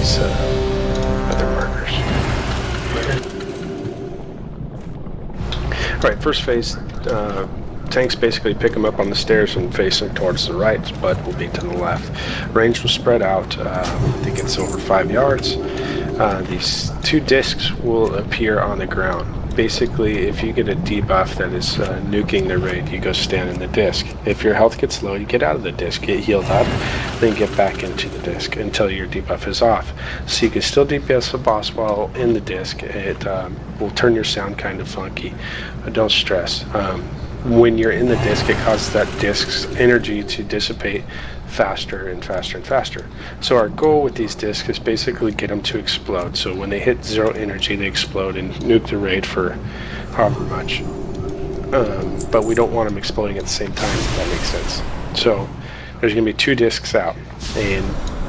these other markers. Alright, first phase, tanks basically pick them up on the stairs and face them towards the right, but will be to the left. Range will spread out. I think it's over 5 yards. These 2 discs will appear on the ground. Basically, if you get a debuff that is nuking the raid, you go stand in the disc. If your health gets low, you get out of the disc, get healed up, then get back into the disc until your debuff is off. So you can still DPS the boss while in the disc. It will turn your sound kind of funky, but don't stress. When you're in the disc, it causes that disc's energy to dissipate faster and faster and faster. So our goal with these discs is basically get them to explode. So when they hit 0 energy, they explode and nuke the raid for however much. But we don't want them exploding at the same time, if that makes sense. So there's going to be 2 discs out, and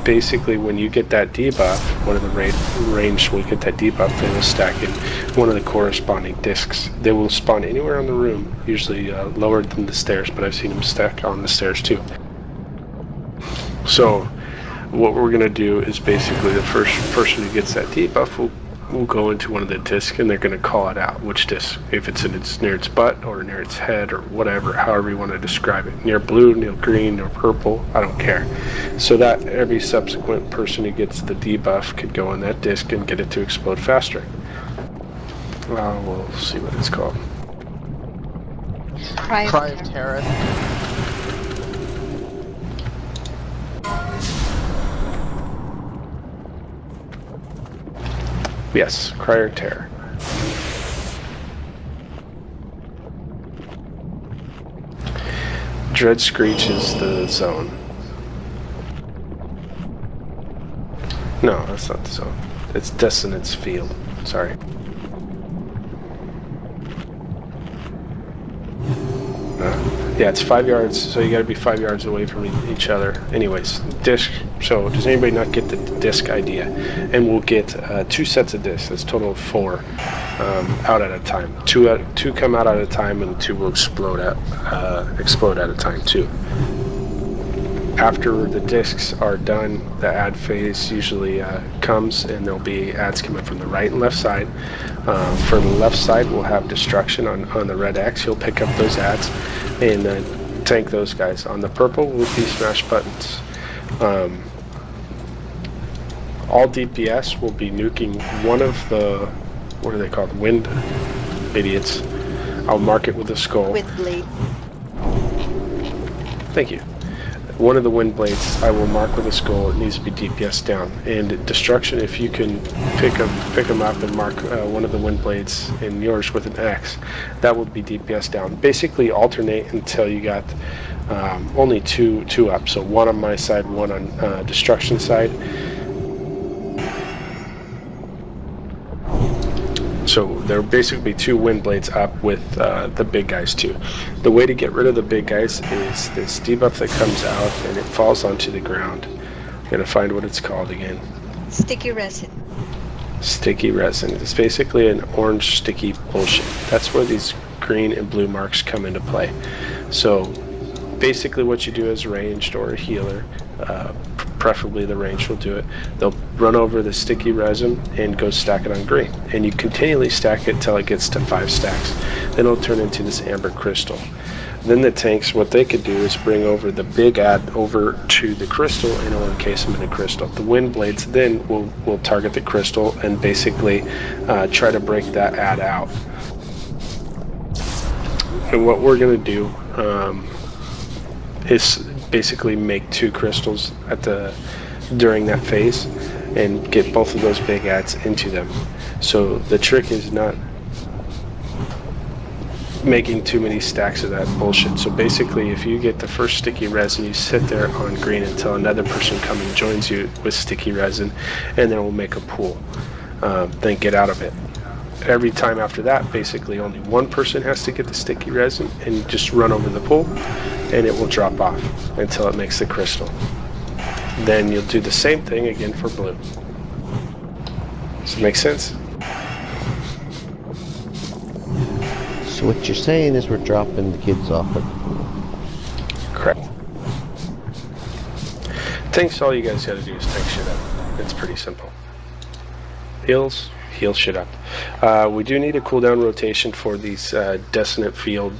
basically when you get that debuff, one of the raid range will get that debuff, they will stack in one of the corresponding discs. They will spawn anywhere in the room, usually lower than the stairs, but I've seen them stack on the stairs too. So what we're going to do is basically the first person who gets that debuff will go into one of the discs, and they're going to call it out, which disc, if it's near its butt or near its head or whatever, however you want to describe it. Near blue, near green, near purple, I don't care. So that every subsequent person who gets the debuff could go on that disc and get it to explode faster. We'll see what it's called. Cry of Terror. Yes, Cry of Terror. Dread Screech is the zone. No, that's not the zone. It's Dissonance Field. Sorry. Yeah, it's 5 yards, so you gotta be 5 yards away from each other. Anyways, disc. So does anybody not get the disc idea? And we'll get 2 sets of discs. That's a total of 4 out at a time. Two come out at a time, and 2 will explode at a time too. After the discs are done, the ad phase usually comes, and there'll be ads coming from the right and left side. For the left side, we'll have destruction on the red X. You'll pick up those ads and tank those guys. On the purple will be smash buttons. All DPS will be nuking one of the, what are they called? Wind idiots. I'll mark it with a skull. Wind blade. Thank you. One of the wind blades I will mark with a skull. It needs to be DPS down. And destruction, if you can pick them up and mark one of the wind blades in yours with an X, that will be DPS down. Basically alternate until you got only two up. So 1 on my side, 1 on destruction side. So there will basically be 2 wind blades up with the big guys too. The way to get rid of the big guys is this debuff that comes out and it falls onto the ground. I'm gonna find what it's called again. Sticky resin. Sticky resin. It's basically an orange sticky bullshit. That's where these green and blue marks come into play. So basically what you do as ranged or a healer, preferably the range will do it, they'll run over the sticky resin and go stack it on green, and you continually stack it till it gets to 5 stacks. Then it'll turn into this amber crystal. Then the tanks, what they could do is bring over the big ad over to the crystal and it'll encase them in a crystal. The wind blades then will target the crystal and basically try to break that ad out. And what we're going to do is basically make 2 crystals during that phase and get both of those big ads into them. So the trick is not making too many stacks of that bullshit. So basically if you get the first sticky resin, you sit there on green until another person comes and joins you with sticky resin, and then we'll make a pool. Then get out of it. Every time after that, basically only 1 person has to get the sticky resin and just run over the pool, and it will drop off until it makes the crystal. Then you'll do the same thing again for blue. Does it make sense? So what you're saying is we're dropping the kids off at the pool. Correct. Tanks, all you guys gotta do is tank shit up. It's pretty simple. Heal shit up. We do need a cooldown rotation for these dissonant field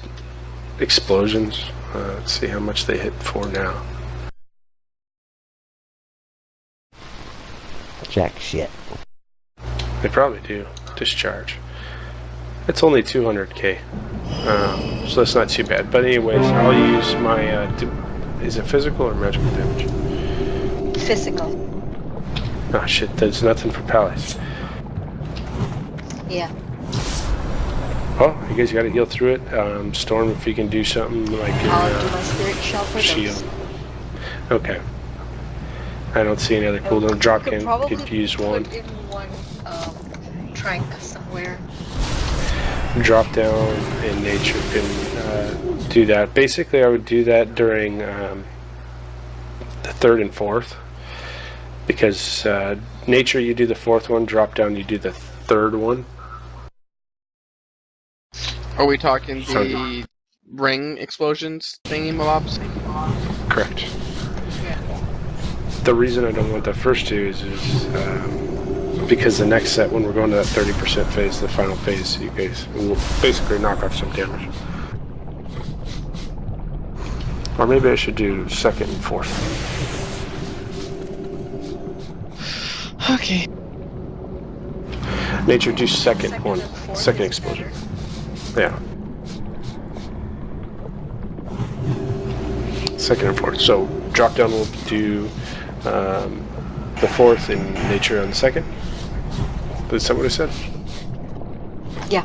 explosions. Let's see how much they hit for now. Jack shit. They probably do. Discharge. It's only 200k. So that's not too bad. But anyways, I'll use my... is it physical or magical damage? Physical. Oh shit, there's nothing for pallets. Yeah. Oh, you guys gotta heal through it. Storm, if you can do something like your I'll do my spirit shell for shield. those. Okay. I don't see any other cooldown. Drop Could in, probably could use one. put in one trank somewhere. Drop down in nature can do that. Basically, I would do that during the 3rd and 4th. Because nature, you do the 4th one. Drop down, you do the 3rd one. Are we talking the ring explosions thingy mobs? Correct. The reason I don't want the first two is because the next set, when we're going to that 30% phase, the final phase, you guys will basically knock off some damage. Or maybe I should do 2nd and 4th. Okay. Nature, do second Second one. and fourth Second is explosion. better. Yeah. 2nd and 4th. So drop down will do the 4th in nature on the 2nd. Is that what I said? Yeah.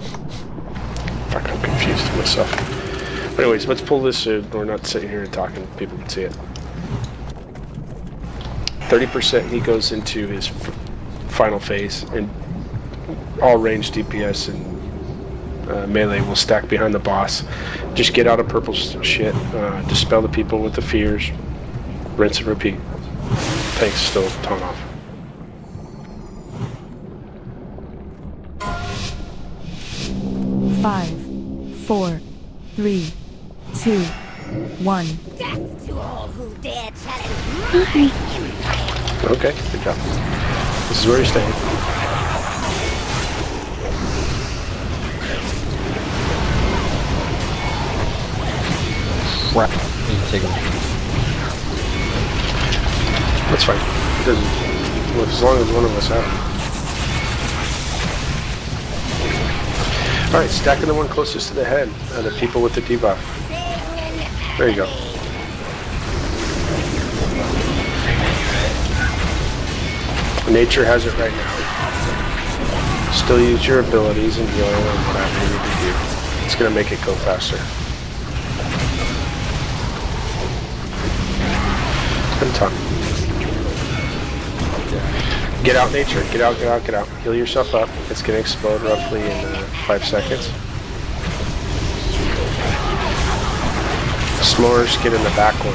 Fuck, I'm confused myself. But anyways, let's pull this so we're not sitting here and talking. People can see it. 30% he goes into his final phase, and all range DPS and melee will stack behind the boss. Just get out of purple shit, dispel the people with the fears, rinse and repeat. Tanks still taunt off. Five, 4, 3, 2, 1. Death to all who dare challenge my Empress! Okay, good job. This is where you're staying. Crap. Need to take him. That's fine. It doesn't, well, as long as one of us out. Alright, stacking the one closest to the head. The people with the debuff. There you go. Nature has it right now. Still use your abilities and healing and whatever you need to do. It's going to make it go faster. Good time. Get out, nature. Get out, get out, get out. Heal yourself up. It's going to explode roughly in 5 seconds. S'mores, get in the back one.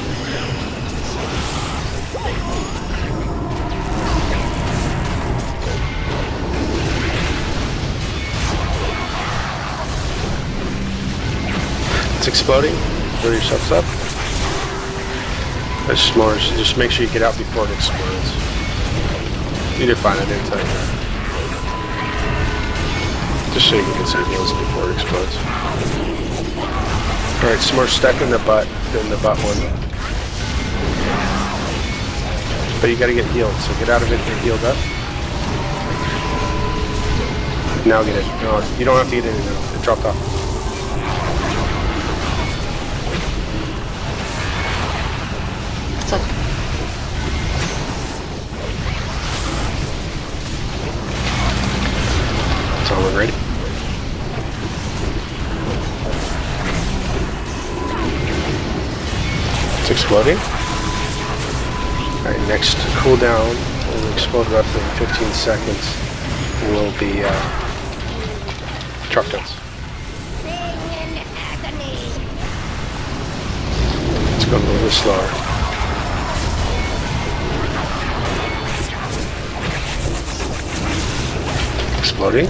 It's exploding. Heal yourselves up. There's s'mores. Just make sure you get out before it explodes. You did fine, I didn't tell you that. Just so you can get some heals before it explodes. Alright, s'mores stuck in the butt one. But you gotta get healed, so get out of it and get healed up. Now get it. No, you don't have to get in it now. It dropped off. So, It's all ready. It's exploding. Alright, next cooldown will explode roughly in 15 seconds. Will be truck downs. It's going a little bit slower. Exploding.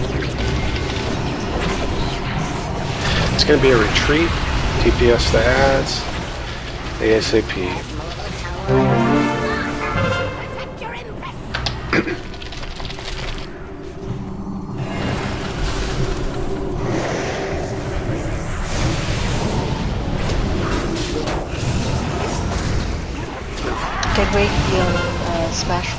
It's going to be a retreat. TPS the ads. ASAP. Protect your Empress! radial smash.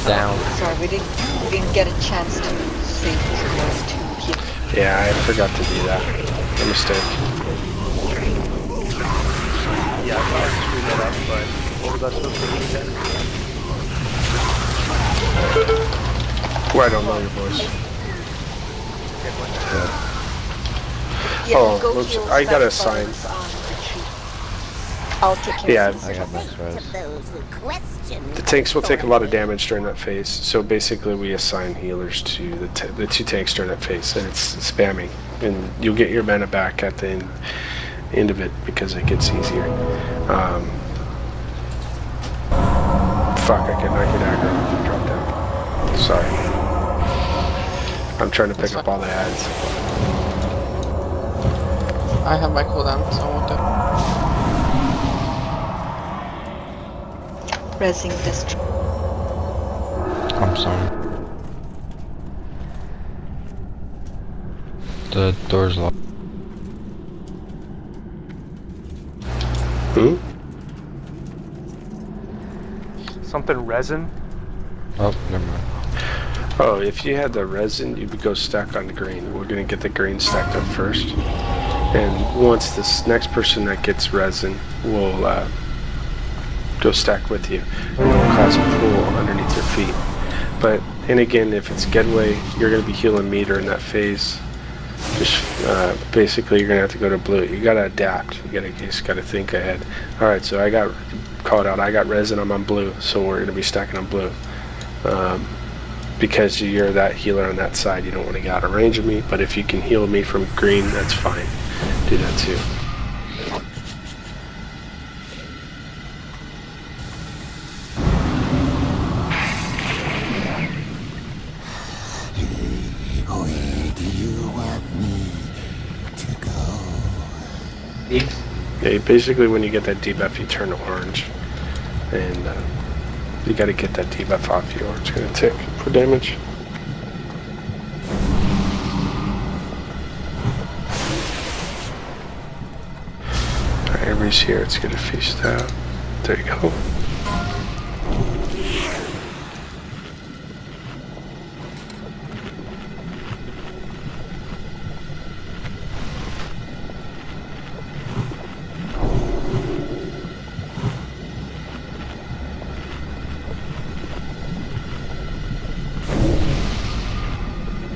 Down. Sorry, we didn't get a chance to save to heal. Yeah, I forgot to do that. A mistake. Yeah, I thought I screwed that up, but what was I supposed to do then? Well, I don't know your voice. Yeah, Oh, go looks- heal I got a smash sign. buttons on retreat. I'll take care Yeah, of I this. got max To res. those who question The tanks will take a lot of damage during that phase, so basically we assign healers to the two tanks during that phase, and it's spamming, and you'll get your mana back at the end of it because it gets easier. Fuck, I can knock your dagger off and drop down. Sorry. I'm trying to pick up all the ads. I have my cooldown, so I won't die. Resing this. I'm sorry. The door's locked. Hmm? Something resin? Oh, never mind. Oh, if you had the resin, you would go stack on the green. We're gonna get the green stacked up first. And once this next person that gets resin will go stack with you. And it'll cause a pool underneath your feet. But, and again, if it's getaway, you're gonna be healing meter in that phase. Just basically you're gonna have to go to blue. You gotta adapt. You just gotta think ahead. Alright, so I got called out. I got resin, I'm on blue, so we're gonna be stacking on blue. Because you're that healer on that side, you don't want to get out of range of me, but if you can heal me from green, that's fine. Do that too. Where do you want me to go? Yeah, basically when you get that debuff, you turn orange. And you gotta get that debuff off you or it's gonna tick for damage. Alright, everybody's here, it's gonna feast out. There you go.